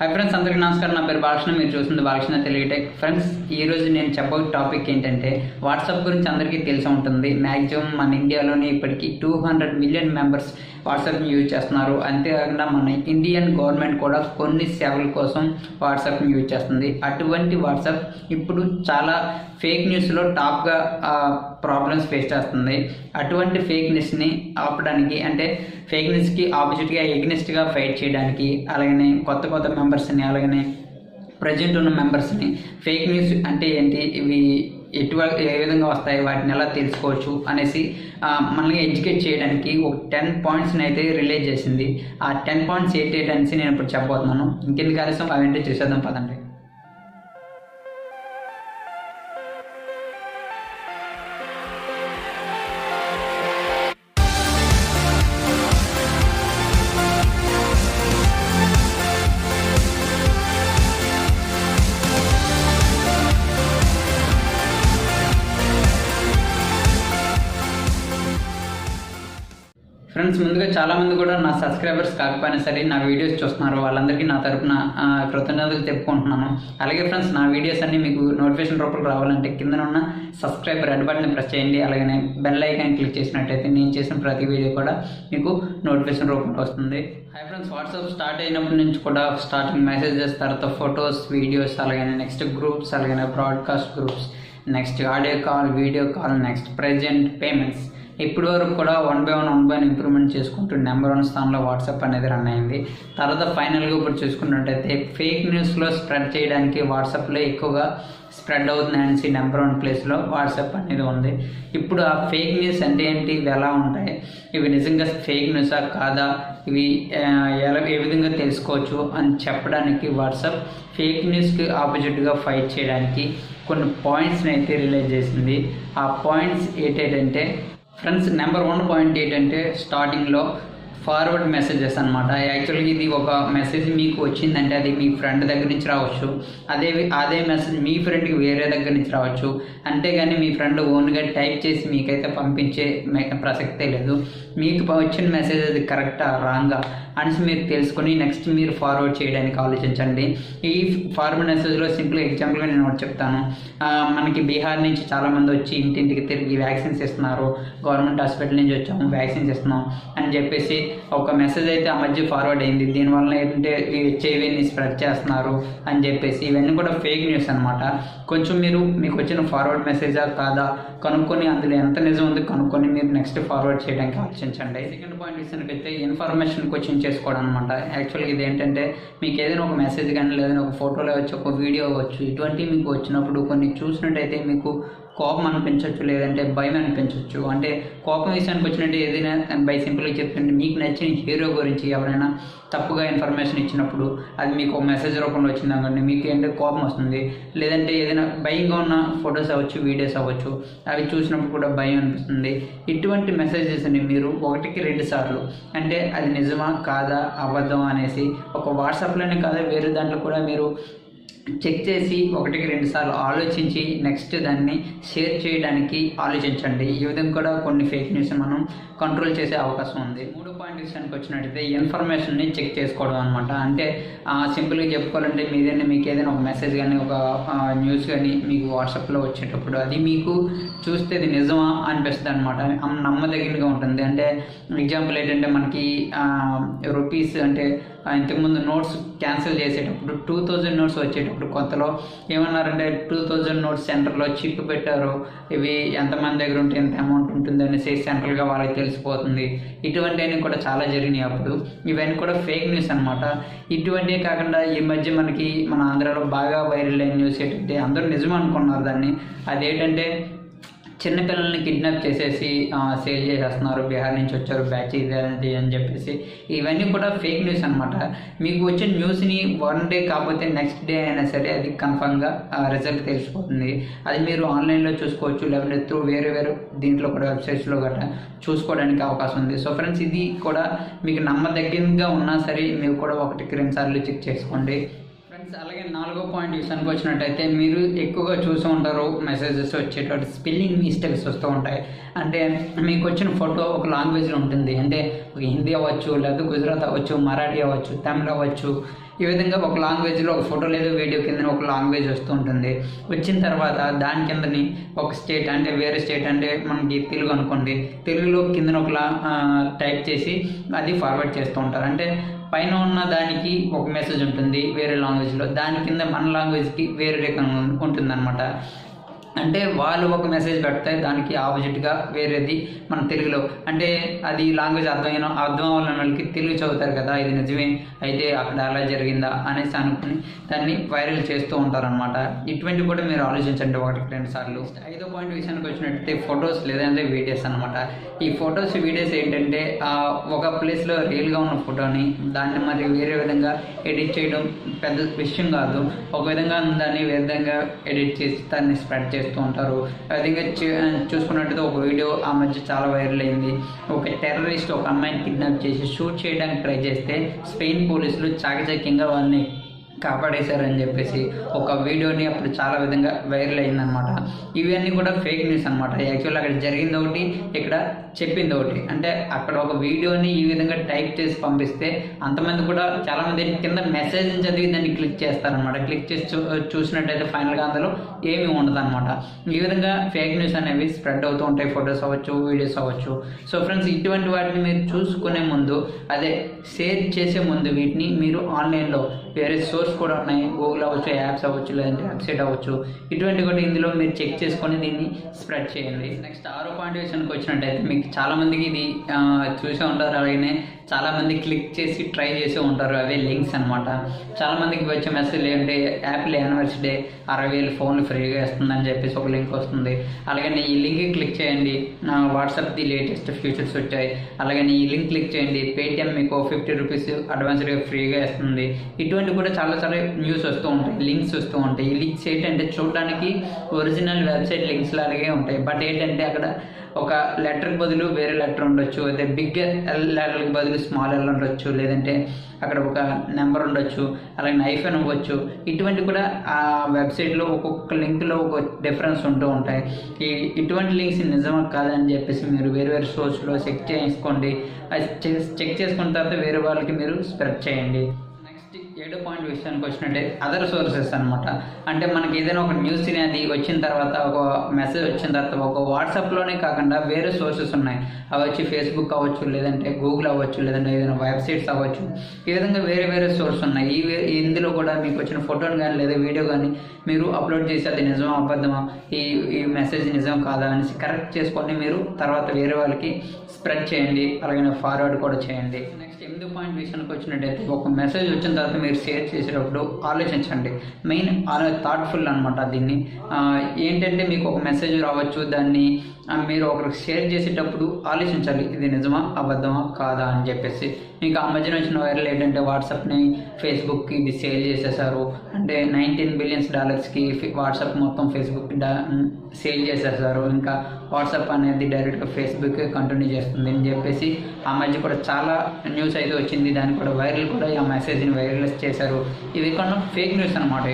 Hi friends, అందరికీ నమస్కారం. నా పేరు బాలకృష్ణ. మీరు చూస్తుంది బాలకృష్ణ తెలుగు టెక్. ఫ్రెండ్స్, ఈరోజు నేను చెప్పబోయే టాపిక్ ఏంటంటే వాట్సాప్ గురించి అందరికీ తెలిసి ఉంటుంది. మ్యాక్సిమం మన ఇండియాలోని ఇప్పటికీ 200 మిలియన్ మెంబర్స్ వాట్సాప్ని యూజ్ చేస్తున్నారు. అంతేకాకుండా మన ఇండియన్ గవర్నమెంట్ కూడా కొన్ని సేవల కోసం వాట్సాప్ని యూజ్ చేస్తుంది. అటువంటి వాట్సాప్ ఇప్పుడు చాలా ఫేక్ న్యూస్లో టాప్గా ప్రాబ్లమ్స్ ఫేస్ చేస్తుంది. అటువంటి ఫేక్ న్యూస్ని ఆపడానికి, అంటే ఫేక్ న్యూస్కి ఆపోజిట్గా ఎగ్నెస్ట్గా ఫైట్ చేయడానికి, అలాగనే కొత్త మెంబర్స్ని, అలాగనే ప్రజెంట్ ఉన్న మెంబర్స్ని ఫేక్ న్యూస్ అంటే ఏంటి, ఇవి ఏ విధంగా వస్తాయి, వాటిని ఎలా తెలుసుకోవచ్చు అనేసి మనల్ని ఎడ్యుకేట్ చేయడానికి ఒక 10 పాయింట్స్ని అయితే రిలీజ్ చేసింది. ఆ 10 పాయింట్స్ ఏంటి అనేసి నేను ఇప్పుడు చెప్పబోతున్నాను. ఇంకెందుకు ఆలస్యం, అవేంటో చూసేద్దాం పదండి. ఫ్రెండ్స్, ముందుగా చాలామంది కూడా నా సబ్స్క్రైబర్స్ కాకపోయినా సరే నా వీడియోస్ చూస్తున్నారు. వాళ్ళందరికీ నా తరపున కృతజ్ఞతలు చెప్పుకుంటున్నాను. అలాగే ఫ్రెండ్స్, నా వీడియోస్ అన్నీ మీకు నోటిఫికేషన్ రూపంలో రావాలంటే కింద ఉన్న సబ్స్క్రైబ్ రెడ్ బటన్ని ప్రెస్ చేయండి. అలాగే బెల్ ఐకాన్ క్లిక్ చేసినట్టయితే నేను చేసిన ప్రతి వీడియో కూడా మీకు నోటిఫికేషన్ రూపంలో వస్తుంది. హాయ్ ఫ్రెండ్స్, వాట్సాప్ స్టార్ట్ అయినప్పటి నుంచి కూడా స్టార్టింగ్ మెసేజెస్, తర్వాత ఫొటోస్, వీడియోస్, అలాగే నెక్స్ట్ గ్రూప్స్, అలాగే broadcast groups, next audio call, video call, next present payments, ఇప్పటి వరకు కూడా వన్ బై వన్ ఇంప్రూవ్మెంట్ చేసుకుంటూ నెంబర్ 1 స్థానంలో వాట్సాప్ అనేది రన్ అయింది. తర్వాత ఫైనల్గా ఇప్పుడు చూసుకున్నట్టయితే ఫేక్ న్యూస్లో స్ప్రెడ్ చేయడానికి వాట్సాప్లో ఎక్కువగా స్ప్రెడ్ అవుతుంది అనేసి నెంబర్ 1 ప్లేస్లో వాట్సాప్ అనేది ఉంది. ఇప్పుడు ఆ ఫేక్ న్యూస్ అంటే ఏంటి, ఇవి ఎలా ఉంటాయి, ఇవి నిజంగా ఫేక్ న్యూసా కాదా, ఇవి ఏ విధంగా తెలుసుకోవచ్చు అని చెప్పడానికి వాట్సాప్ ఫేక్ న్యూస్కి ఆపోజిట్గా ఫైట్ చేయడానికి కొన్ని పాయింట్స్ని అయితే రిలీజ్ చేసింది. ఆ పాయింట్స్ ఏంటంటే ఫ్రెండ్స్, నెంబర్ 1 పాయింట్ ఏంటంటే స్టార్టింగ్లో ఫార్వర్డ్ మెసేజెస్ అనమాట. యాక్చువల్గా ఇది ఒక మెసేజ్ మీకు వచ్చిందంటే అది మీ ఫ్రెండ్ దగ్గర నుంచి రావచ్చు, అదే మెసేజ్ మీ ఫ్రెండ్కి వేరే దగ్గర నుంచి రావచ్చు. అంతేగాని మీ ఫ్రెండ్ ఓన్గా టైప్ చేసి మీకైతే పంపించే ప్రసక్తే లేదు. మీకు వచ్చిన మెసేజ్ అది కరెక్టా రాంగా అనేసి మీరు తెలుసుకొని నెక్స్ట్ మీరు ఫార్వర్డ్ చేయడానికి ఆలోచించండి. ఈ ఫార్వర్డ్ మెసేజ్లో సింపుల్ ఎగ్జాంపుల్గా నేను ఒకటి చెప్తాను. మనకి బీహార్ నుంచి చాలామంది వచ్చి ఇంటింటికి తిరిగి వ్యాక్సిన్స్ ఇస్తున్నారు, గవర్నమెంట్ హాస్పిటల్ నుంచి వచ్చాము వ్యాక్సిన్స్ ఇస్తున్నాం అని చెప్పేసి ఒక మెసేజ్ అయితే ఆ మధ్య ఫార్వర్డ్ అయింది. దీనివల్ల ఏంటంటే హెచ్ఐవిని స్ప్రెడ్ చేస్తున్నారు అని చెప్పేసి, ఇవన్నీ కూడా ఫేక్ న్యూస్ అనమాట. కొంచెం మీకు వచ్చిన ఫార్వర్డ్ మెసేజా కాదా కనుక్కొని, అందులో ఎంత నిజం ఉంది కనుక్కొని మీరు నెక్స్ట్ ఫార్వర్డ్ చేయడానికి ఆలోచించండి. సెకండ్ పాయింట్ ఇచ్చినట్టయితే ఇన్ఫర్మేషన్ క్వశ్చన్ చేసుకోవడం అనమాట. యాక్చువల్గా ఇది ఏంటంటే మీకు ఏదైనా ఒక మెసేజ్ కానీ, లేదంటే ఒక ఫోటోలో వచ్చి ఒక వీడియో అవ్వచ్చు, ఇటువంటివి మీకు వచ్చినప్పుడు కొన్ని చూసినట్టయితే మీకు కోపం అనిపించవచ్చు, లేదంటే భయం అనిపించవచ్చు. అంటే కోపం విషయానికి వచ్చినట్టు ఏదైనా బై సింపుల్గా చెప్తుంటే మీకు నచ్చిన హీరో గురించి ఎవరైనా తప్పుగా ఇన్ఫర్మేషన్ ఇచ్చినప్పుడు అది మీకు ఒక మెసేజ్ రూపంలో వచ్చిందనుకోండి, మీకు ఏంటంటే కోపం వస్తుంది. లేదంటే ఏదైనా భయంగా ఉన్న ఫొటోస్ అవ్వచ్చు, వీడియోస్ అవ్వచ్చు, అవి చూసినప్పుడు కూడా భయం అనిపిస్తుంది. ఇటువంటి మెసేజెస్ని మీరు 1-2 సార్లు, అంటే అది నిజమా కాదా అబద్ధం అనేసి ఒక వాట్సాప్లోనే కాదా వేరే దాంట్లో కూడా మీరు చెక్ చేసి 1-2 సార్లు ఆలోచించి నెక్స్ట్ దాన్ని షేర్ చేయడానికి ఆలోచించండి. ఈ విధంగా కూడా కొన్ని ఫేక్ న్యూస్ మనం కంట్రోల్ చేసే అవకాశం ఉంది. 3 పాయింట్ విషయానికి వచ్చినట్టయితే ఇన్ఫర్మేషన్ని చెక్ చేసుకోవడం అనమాట. అంటే సింపుల్గా చెప్పుకోవాలంటే మీకు ఏదైనా ఒక మెసేజ్ కానీ, ఒక న్యూస్ కానీ మీకు వాట్సాప్లో వచ్చేటప్పుడు అది మీకు చూస్తే అది నిజమా అనిపిస్తుంది అనమాట, నమ్మదగినగా ఉంటుంది. అంటే ఎగ్జాంపుల్ ఏంటంటే మనకి రూపీస్, అంటే ఇంతకుముందు నోట్స్ క్యాన్సిల్ చేసేటప్పుడు 2000 నోట్స్ వచ్చేటప్పుడు కొత్తలో ఏమన్నారంటే 2000 నోట్స్ సెంటర్లో చిప్ పెట్టారు, ఇవి ఎంతమంది దగ్గర ఉంటే ఎంత అమౌంట్ ఉంటుంది అనేసి సెంట్రల్గా వాళ్ళకి తెలిసిపోతుంది. ఇటువంటివన్నీ కూడా చాలా జరిగినాయి అప్పుడు. ఇవన్నీ కూడా ఫేక్ న్యూస్ అనమాట. ఇటువంటివే కాకుండా ఈ మధ్య మన ఆంధ్రాలో బాగా వైరల్ అయిన న్యూస్ ఏంటంటే అందరూ నిజం అనుకున్నారు దాన్ని. అదేంటంటే చిన్నపిల్లల్ని కిడ్నాప్ చేసేసి సేల్ చేసేస్తున్నారు, బీహార్ నుంచి వచ్చారు బ్యాచ్ ఇది అని చెప్పేసి. ఇవన్నీ కూడా ఫేక్ న్యూస్ అనమాట. మీకు వచ్చే న్యూస్ని 1 డే కాకపోతే నెక్స్ట్ డే అయినా సరే అది కన్ఫర్మ్గా రిజల్ట్ తెలిసిపోతుంది. అది మీరు ఆన్లైన్లో చూసుకోవచ్చు, లేకపోతే త్రూ వేరే దీంట్లో కూడా వెబ్సైట్స్లో గట్రా చూసుకోవడానికి అవకాశం ఉంది. సో ఫ్రెండ్స్, ఇది కూడా మీకు నమ్మదగినగా ఉన్నా సరే మీరు కూడా 1-2 సార్లు చెక్ చేసుకోండి. ఫ్రెండ్స్ అలాగే నాలుగో పాయింట్ విషయానికి వచ్చినట్టయితే మీరు ఎక్కువగా చూస్తూ ఉంటారు మెసేజెస్ వచ్చేటప్పుడు స్పెల్లింగ్ మిస్టేక్స్ వస్తూ ఉంటాయి. అంటే మీకు వచ్చిన ఫోటో ఒక లాంగ్వేజ్లో ఉంటుంది, అంటే హిందీ అవ్వచ్చు, లేదా గుజరాత్ అవ్వచ్చు, మరాఠీ అవ్వచ్చు, తమిళ్ అవ్వచ్చు. ఈ విధంగా ఒక లాంగ్వేజ్లో ఒక ఫోటో లేదా వీడియో కింద ఒక లాంగ్వేజ్ వస్తూ ఉంటుంది. వచ్చిన తర్వాత దాని కిందని ఒక స్టేట్, అంటే వేరే స్టేట్, అంటే మనకి తెలుగు అనుకోండి, తెలుగులో కిందన ఒక టైప్ చేసి అది ఫార్వర్డ్ చేస్తూ ఉంటారు. అంటే పైన ఉన్న దానికి ఒక మెసేజ్ ఉంటుంది వేరే లాంగ్వేజ్లో, దాని కింద మన లాంగ్వేజ్కి వేరే రకం ఉంటుంది అనమాట. అంటే వాళ్ళు ఒక మెసేజ్ పెడితే దానికి ఆపోజిట్గా వేరేది మన తెలుగులో, అంటే అది లాంగ్వేజ్ అర్థం అవ్వాలని వాళ్ళకి తెలుగు చదువుతారు కదా, ఇది నిజమే అయితే అక్కడ అలా జరిగిందా అనేసి అనుకుని దాన్ని వైరల్ చేస్తూ ఉంటారనమాట. ఇటువంటి కూడా మీరు ఆలోచించండి 1-2 సార్లు. ఐదో పాయింట్ విషయానికి వచ్చినట్టయితే ఫొటోస్ లేదంటే వీడియోస్ అనమాట. ఈ ఫొటోస్ వీడియోస్ ఏంటంటే ఒక ప్లేస్లో రియల్గా ఉన్న ఫోటోని దాన్ని మరి వేరే విధంగా ఎడిట్ చేయడం పెద్ద విషయం కాదు. ఒక విధంగా దాన్ని వేరే విధంగా ఎడిట్ చేసి దాన్ని స్ప్రెడ్ చేస్తూ ఉంటారు. విధంగా చూసుకున్నట్టయితే ఒక వీడియో ఆ మధ్య చాలా వైరల్ అయింది. ఒక టెర్రరిస్ట్ ఒక అమ్మాయిని కిడ్నాప్ చేసి షూట్ చేయడానికి ట్రై చేస్తే స్పెయిన్ పోలీసులు చాకచక్యంగా వాళ్ళని కాపాడేశారని చెప్పేసి ఒక వీడియోని అప్పుడు చాలా విధంగా వైరల్ అయిందనమాట. ఇవన్నీ కూడా ఫేక్ న్యూస్ అనమాట. యాక్చువల్ అక్కడ జరిగింది ఒకటి, ఇక్కడ చెప్పింది ఒకటి. అంటే అక్కడ ఒక వీడియోని ఈ విధంగా టైప్ చేసి పంపిస్తే అంతమంది కూడా చాలామంది కింద మెసేజ్ చదివి దాన్ని క్లిక్ చేస్తారనమాట. క్లిక్ చేసి చూసినట్టయితే ఫైనల్గా అందులో ఏమీ ఉండదు అనమాట. ఈ విధంగా ఫేక్ న్యూస్ అనేవి స్ప్రెడ్ అవుతూ ఉంటాయి, ఫొటోస్ అవ్వచ్చు, వీడియోస్ అవ్వచ్చు. సో ఫ్రెండ్స్, ఇటువంటి వాటిని మీరు చూసుకునే ముందు, అదే షేర్ చేసే ముందు వీటిని మీరు ఆన్లైన్లో వేరే సోర్స్ కూడా ఉన్నాయి, గూగుల్ అవ్వచ్చు, యాప్స్ అవ్వచ్చు, లేదంటే వెబ్సైట్ అవ్వచ్చు, ఇటువంటి కూడా ఇందులో మీరు చెక్ చేసుకొని దీన్ని స్ప్రెడ్ చేయండి. నెక్స్ట్ 6వ పాయింట్ విషయానికి వచ్చినట్టయితే మీకు చాలామందికి ఇది చూసే ఉంటారు, అలాగే చాలామంది క్లిక్ చేసి ట్రై చేసి ఉంటారు. అవే లింక్స్ అనమాట. చాలామందికి వచ్చే మెసేజ్ ఏంటంటే యాపిల్ యానివర్సరీ 60,000 ఫోన్లు ఫ్రీగా ఇస్తుందని చెప్పేసి ఒక లింక్ వస్తుంది. అలాగే ఈ లింక్ క్లిక్ చేయండి, వాట్సాప్ది లేటెస్ట్ ఫీచర్స్ వచ్చాయి. అలాగే ఈ లింక్ క్లిక్ చేయండి, పేటిఎం మీకు 50 రూపీస్ అడ్వాన్స్గా ఫ్రీగా ఇస్తుంది. ఇటువంటి కూడా చాలా న్యూస్ వస్తూ ఉంటాయి, లింక్స్ వస్తూ ఉంటాయి. ఈ లింక్స్ ఏంటంటే చూడడానికి ఒరిజినల్ వెబ్సైట్ లింక్స్ లాగే ఉంటాయి. బట్ ఏంటంటే అక్కడ ఒక లెటర్కి బదులు వేరే లెటర్ ఉండొచ్చు, అదే బిగ్ లెటర్కి బదులు స్మాల్ ఎల్ ఉండొచ్చు, లేదంటే అక్కడ ఒక నెంబర్ ఉండొచ్చు, అలాగే ఐఫోన్ అవ్వచ్చు. ఇటువంటి కూడా ఆ వెబ్సైట్లో ఒక్కొక్క లింక్లో ఒక డిఫరెన్స్ ఉంటూ ఉంటాయి. ఇటువంటి లింక్స్ నిజమా కాదని చెప్పేసి మీరు వేరే సోర్స్లో చెక్ చేసుకోండి. అది చెక్ చేసుకున్న తర్వాత వేరే వాళ్ళకి మీరు స్ప్రెడ్ చేయండి. 7వ పాయింట్ విషయానికి వచ్చినట్టే అదర్ సోర్సెస్ అనమాట. అంటే మనకి ఏదైనా ఒక న్యూస్ అనేది వచ్చిన తర్వాత, ఒక మెసేజ్ వచ్చిన తర్వాత ఒక వాట్సాప్లోనే కాకుండా వేరే సోర్సెస్ ఉన్నాయి. అవి వచ్చి ఫేస్బుక్ అవ్వచ్చు, లేదంటే గూగుల్ అవ్వచ్చు, లేదంటే ఏదైనా వెబ్సైట్స్ అవ్వచ్చు. ఈ విధంగా వేరే సోర్స్ ఉన్నాయి. ఇందులో కూడా మీకు వచ్చిన ఫోటోని కానీ లేదా వీడియో కానీ మీరు అప్లోడ్ చేసి అది నిజమా అబద్ధమా, ఈ మెసేజ్ నిజం కాదా అనేసి కరెక్ట్ చేసుకొని మీరు తర్వాత వేరే వాళ్ళకి స్ప్రెడ్ చేయండి, అలాగే ఫార్వర్డ్ కూడా చేయండి. నెక్స్ట్ 8వ పాయింట్ విషయానికి వచ్చినట్టయితే ఒక మెసేజ్ వచ్చిన తర్వాత మీరు షేర్ చేసేటప్పుడు ఆలోచించండి. మెయిన్ థాట్ఫుల్ అనమాట. దీన్ని ఏంటంటే మీకు ఒక మెసేజ్ రావచ్చు, దాన్ని మీరు ఒకరికి షేర్ చేసేటప్పుడు ఆలోచించాలి, ఇది నిజమా అబద్ధమా కాదా అని చెప్పేసి. మీకు ఆ మధ్యన వచ్చిన వైరల్ ఏంటంటే వాట్సాప్ని ఫేస్బుక్కి ఇది సేల్ చేసేసారు, అంటే $19 బిలియన్ వాట్సాప్ మొత్తం ఫేస్బుక్ సేల్ చేసేసారు, ఇంకా వాట్సాప్ అనేది డైరెక్ట్గా ఫేస్బుక్ కంటిన్యూ చేస్తుంది అని చెప్పేసి ఆ మధ్య కూడా చాలా న్యూస్ అయితే వచ్చింది. దాన్ని కూడా వైరల్ కూడా ఆ మెసేజ్ని వైరల్ చేశారు. ఇవి కొన్ని ఫేక్ న్యూస్ అనమాట.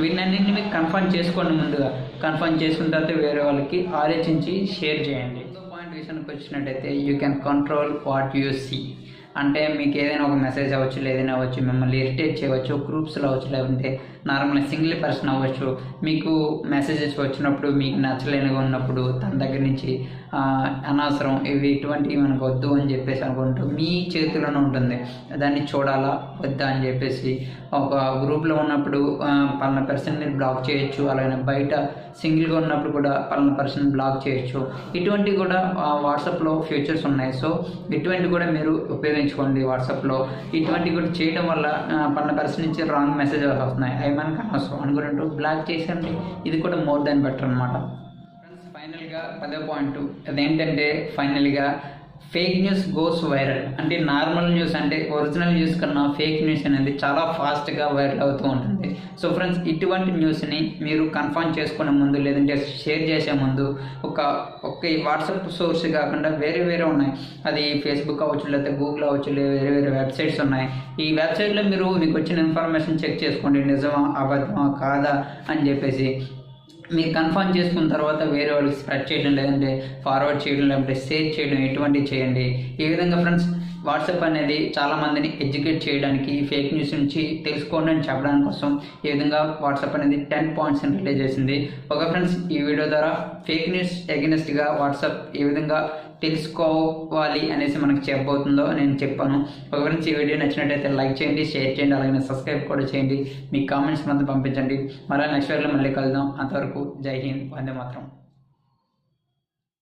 వీటన్నింటిని మీకు కన్ఫర్మ్ చేసుకోండి. ముందుగా కన్ఫర్మ్ చేసుకున్న తర్వాత వేరే వాళ్ళకి ఆలోచించి షేర్ చేయండి. పాయింట్ విషయానికి వచ్చినట్టయితే you can control what you see. అంటే మీకు ఏదైనా ఒక మెసేజ్ అవ్వచ్చు, ఏదైనా అవ్వచ్చు, మిమ్మల్ని ఇరిటేట్ చేయవచ్చు, గ్రూప్స్లో అవ్వచ్చు, లేదంటే నార్మల్గా సింగిల్ పర్సన్ అవ్వచ్చు. మీకు మెసేజెస్ వచ్చినప్పుడు మీకు నచ్చలేనిగా ఉన్నప్పుడు తన దగ్గర నుంచి అనవసరం ఇటువంటివి మనకు వద్దు అని చెప్పేసి అనుకుంటూ మీ చేతిలోనే ఉంటుంది, దాన్ని చూడాలా వద్దా అని చెప్పేసి. ఒక గ్రూప్లో ఉన్నప్పుడు పలానా పర్సన్ని బ్లాక్ చేయొచ్చు, అలాగే బయట సింగిల్గా ఉన్నప్పుడు కూడా పలానా పర్సన్ బ్లాక్ చేయొచ్చు. ఇటువంటివి కూడా వాట్సాప్లో ఫీచర్స్ ఉన్నాయి. సో ఇటువంటి కూడా మీరు ఉపయోగించుకోండి వాట్సాప్లో. ఇటువంటివి కూడా చేయడం వల్ల పలానా పర్సన్ నుంచి రాంగ్ మెసేజెస్ వస్తున్నాయి, అవి మనకు అనవసరం అనుకున్నట్టు బ్లాక్ చేసేయండి. ఇది కూడా మోర్ దాన్ బెటర్ అనమాట. ఫ్రెండ్స్, ఫైనల్గా 10వ పాయింట్ అదేంటంటే ఫైనల్గా ఫేక్ న్యూస్ గోస్ వైరల్. అంటే నార్మల్ న్యూస్ అంటే ఒరిజినల్ న్యూస్ కన్నా ఫేక్ న్యూస్ అనేది చాలా ఫాస్ట్గా వైరల్ అవుతూ ఉంటుంది. సో ఫ్రెండ్స్, ఇటువంటి న్యూస్ని మీరు కన్ఫర్మ్ చేసుకునే ముందు లేదంటే షేర్ చేసే ముందు ఒక వాట్సాప్ సోర్స్ కాకుండా వేరే వేరే ఉన్నాయి. అది ఫేస్బుక్ అవ్వచ్చు, లేకపోతే గూగుల్ అవ్వచ్చు, వేరే వేరే వెబ్సైట్స్ ఉన్నాయి. ఈ వెబ్సైట్లో మీకు వచ్చిన ఇన్ఫర్మేషన్ చెక్ చేసుకోండి, నిజమా అబద్ధమా కాదా అని చెప్పేసి. మీరు కన్ఫర్మ్ చేసుకున్న తర్వాత వేరే వాళ్ళకి స్ప్రెడ్ చేయడం, లేదంటే ఫార్వర్డ్ చేయడం, లేదంటే షేర్ చేయడం, ఎటువంటివి చేయండి. ఈ విధంగా ఫ్రెండ్స్, వాట్సాప్ అనేది చాలామందిని ఎడ్యుకేట్ చేయడానికి, ఫేక్ న్యూస్ నుంచి తెలుసుకోండి అని చెప్పడానికి కోసం ఈ విధంగా వాట్సాప్ అనేది 10 పాయింట్స్ రిలీజ్ చేసింది. ఓకే ఫ్రెండ్స్, ఈ వీడియో ద్వారా ఫేక్ న్యూస్ ఎగెనిస్ట్గా వాట్సాప్ ఏ విధంగా తెలుసుకోవాలి అనేసి మనకు చెప్పబోతుందో నేను చెప్పాను. ఒక ఫ్రెండ్స్, ఈ వీడియో నచ్చినట్టయితే లైక్ చేయండి, షేర్ చేయండి, అలాగే సబ్స్క్రైబ్ కూడా చేయండి. మీ కామెంట్స్ మాత్రం పంపించండి. మళ్ళీ నెక్స్ట్ వీడియోలో మళ్ళీ కలుద్దాం. అంతవరకు జై హింద్, వందే మాత్రం.